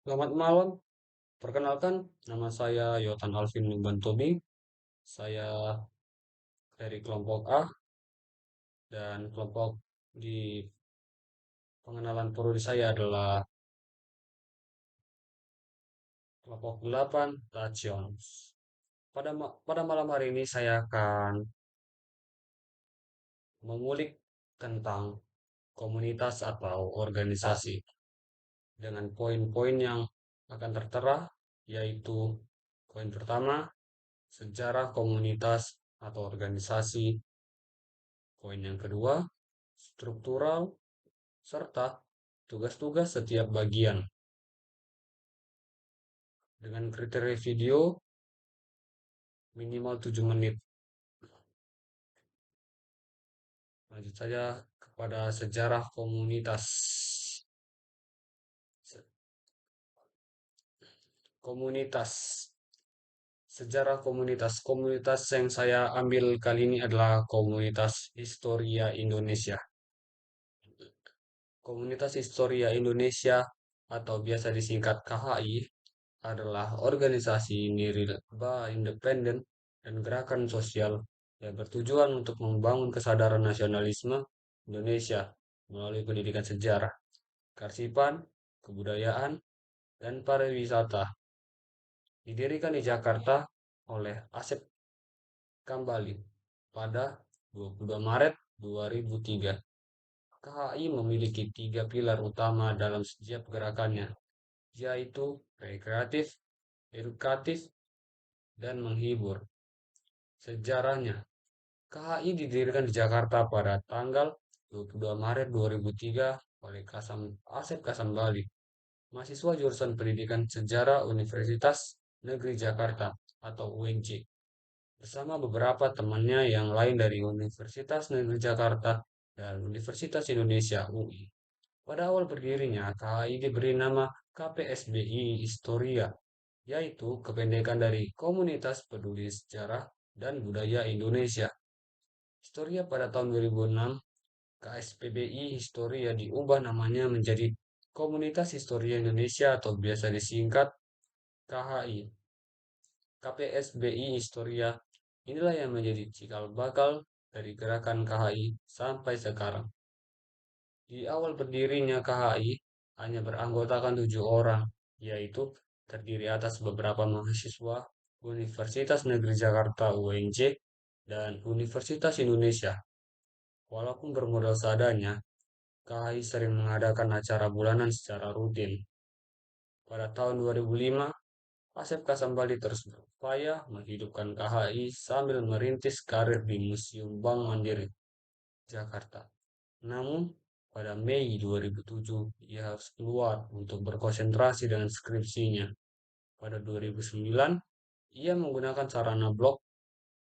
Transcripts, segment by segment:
Selamat malam, perkenalkan nama saya Yotan Alvin Bantobi. Saya dari kelompok A dan kelompok di pengenalan prodi saya adalah kelompok 8 Tachions. Pada malam hari ini saya akan mengulik tentang komunitas atau organisasi dengan poin-poin yang akan tertera, yaitu poin pertama, sejarah komunitas atau organisasi. Poin yang kedua, struktural serta tugas-tugas setiap bagian. Dengan kriteria video minimal 7 menit. Lanjut saja kepada sejarah komunitas. Komunitas. Sejarah komunitas. Komunitas yang saya ambil kali ini adalah komunitas Historia Indonesia. Komunitas Historia Indonesia atau biasa disingkat KHI adalah organisasi nirlaba independen dan gerakan sosial yang bertujuan untuk membangun kesadaran nasionalisme Indonesia melalui pendidikan sejarah, kearsipan, kebudayaan, dan pariwisata. Didirikan di Jakarta oleh Asep Kambali pada 22 Maret 2003. KHI memiliki 3 pilar utama dalam setiap gerakannya, yaitu rekreatif, edukatif, dan menghibur. Sejarahnya, KHI didirikan di Jakarta pada tanggal 22 Maret 2003 oleh Asep Kasambali, mahasiswa jurusan Pendidikan Sejarah Universitas Negeri Jakarta atau UNJ, bersama beberapa temannya yang lain dari Universitas Negeri Jakarta dan Universitas Indonesia UI. Pada awal berdirinya, KHI diberi nama KPSBI Historia, yaitu kependekan dari Komunitas Peduli Sejarah dan Budaya Indonesia. Historia pada tahun 2006, KSPBI Historia diubah namanya menjadi Komunitas Historia Indonesia atau biasa disingkat KHI. KPSBI Historia inilah yang menjadi cikal bakal dari gerakan KHI sampai sekarang. Di awal berdirinya KHI hanya beranggotakan 7 orang, yaitu terdiri atas beberapa mahasiswa Universitas Negeri Jakarta UNJ dan Universitas Indonesia. Walaupun bermodal seadanya, KHI sering mengadakan acara bulanan secara rutin. Pada tahun 2005, Asep Kasambali terus berupaya menghidupkan KHI sambil merintis karir di Museum Bank Mandiri, Jakarta. Namun, pada Mei 2007, ia harus keluar untuk berkonsentrasi dengan skripsinya. Pada 2009, ia menggunakan sarana blog,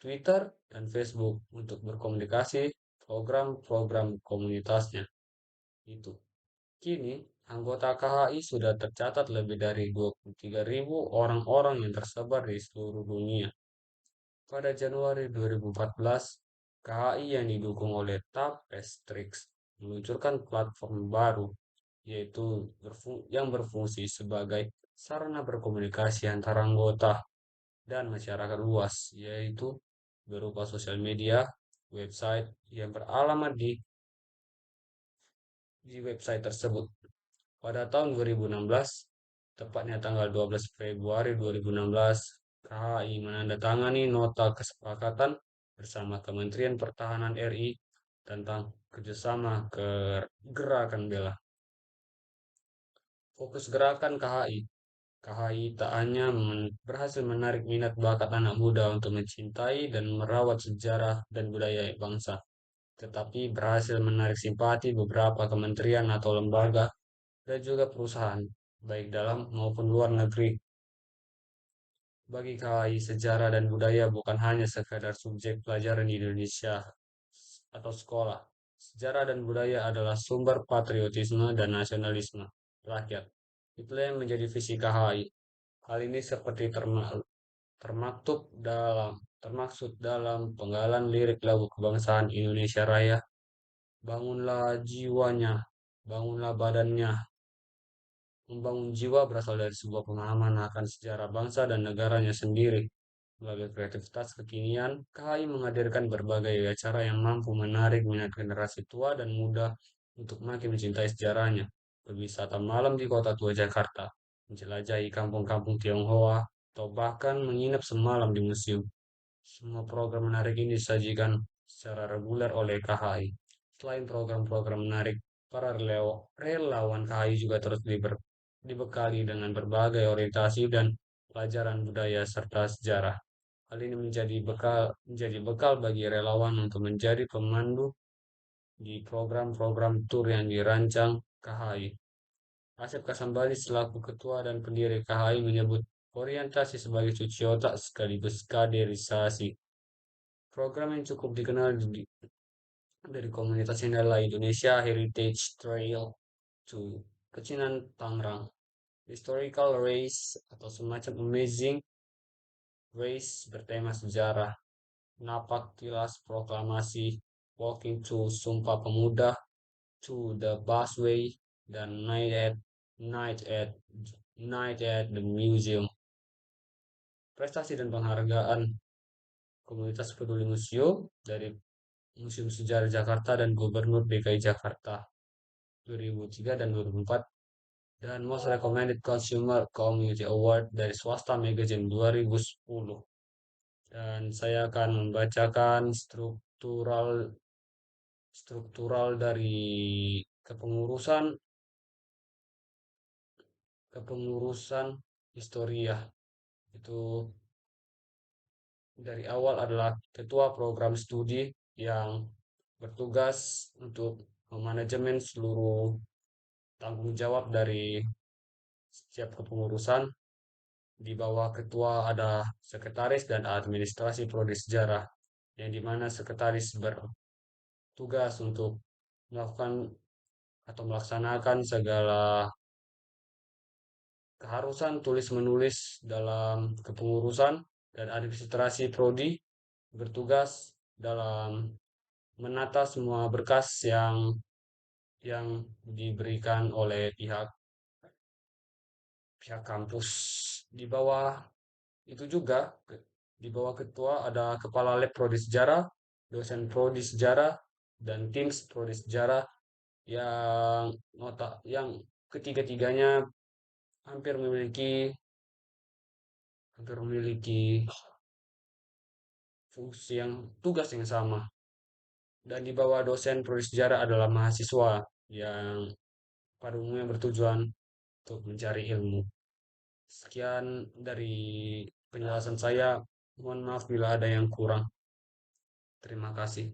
Twitter, dan Facebook untuk berkomunikasi program-program komunitasnya. Itu. Kini, anggota KHI sudah tercatat lebih dari 23.000 orang-orang yang tersebar di seluruh dunia. Pada Januari 2014, KHI yang didukung oleh Tapestrix meluncurkan platform baru, yaitu yang berfungsi sebagai sarana berkomunikasi antara anggota dan masyarakat luas, yaitu berupa sosial media, website yang beralamat di website tersebut. Pada tahun 2016, tepatnya tanggal 12 Februari 2016, KHI menandatangani nota kesepakatan bersama Kementerian Pertahanan RI tentang kerjasama ke gerakan bela. Fokus gerakan KHI. KHI tak hanya berhasil menarik minat bakat anak muda untuk mencintai dan merawat sejarah dan budaya bangsa, tetapi berhasil menarik simpati beberapa kementerian atau lembaga dan juga perusahaan, baik dalam maupun luar negeri. Bagi KHI, sejarah dan budaya bukan hanya sekadar subjek pelajaran di Indonesia atau sekolah. Sejarah dan budaya adalah sumber patriotisme dan nasionalisme rakyat. Itulah yang menjadi visi KHI. Hal ini seperti termaksud dalam penggalan lirik lagu kebangsaan Indonesia Raya. Bangunlah jiwanya, bangunlah badannya, Membangun jiwa berasal dari sebuah pemahaman akan sejarah bangsa dan negaranya sendiri. Melalui kreativitas kekinian, KAI menghadirkan berbagai acara yang mampu menarik minat generasi tua dan muda untuk makin mencintai sejarahnya. Berwisata malam di kota tua Jakarta, menjelajahi kampung-kampung Tionghoa, atau bahkan menginap semalam di museum. Semua program menarik ini disajikan secara reguler oleh KHI. Selain program-program menarik, para relawan KHI juga terus dibekali dengan berbagai orientasi dan pelajaran budaya serta sejarah. Hal ini menjadi bekal bagi relawan untuk menjadi pemandu di program-program tur yang dirancang KHI. Asep Kasambali selaku ketua dan pendiri KHI menyebut orientasi sebagai cuci otak sekaligus kaderisasi. Program yang cukup dikenal dari komunitas ini adalah Indonesia Heritage Trail to Pecinan Tangerang, Historical Race atau semacam Amazing Race bertema sejarah, Napak Tilas Proklamasi, Walking to Sumpah Pemuda, to the Busway, dan Night at Night at the Museum. Prestasi dan penghargaan komunitas peduli museum dari Museum Sejarah Jakarta dan Gubernur DKI Jakarta 2003 dan 2004, dan Most Recommended Consumer Community Award dari Swasta Magazine 2010. Dan saya akan membacakan struktural struktural dari kepengurusan kepengurusan historia. Itu dari awal adalah ketua program studi yang bertugas untuk memanajemen seluruh tanggung jawab dari setiap kepengurusan. Di bawah ketua ada sekretaris dan administrasi prodi sejarah, yang dimana sekretaris bertugas untuk melakukan atau melaksanakan segala keharusan tulis-menulis dalam kepengurusan, dan administrasi prodi bertugas dalam menata semua berkas yang diberikan oleh pihak pihak kampus. Di bawah itu juga, di bawah ketua ada kepala lab prodi sejarah, dosen prodi sejarah, dan tim prodi sejarah yang ketiga-tiganya hampir memiliki hampir memiliki fungsi yang tugas yang sama. Dan di bawah dosen prodi sejarah adalah mahasiswa yang pada umumnya bertujuan untuk mencari ilmu. Sekian dari penjelasan saya. Mohon maaf bila ada yang kurang. Terima kasih.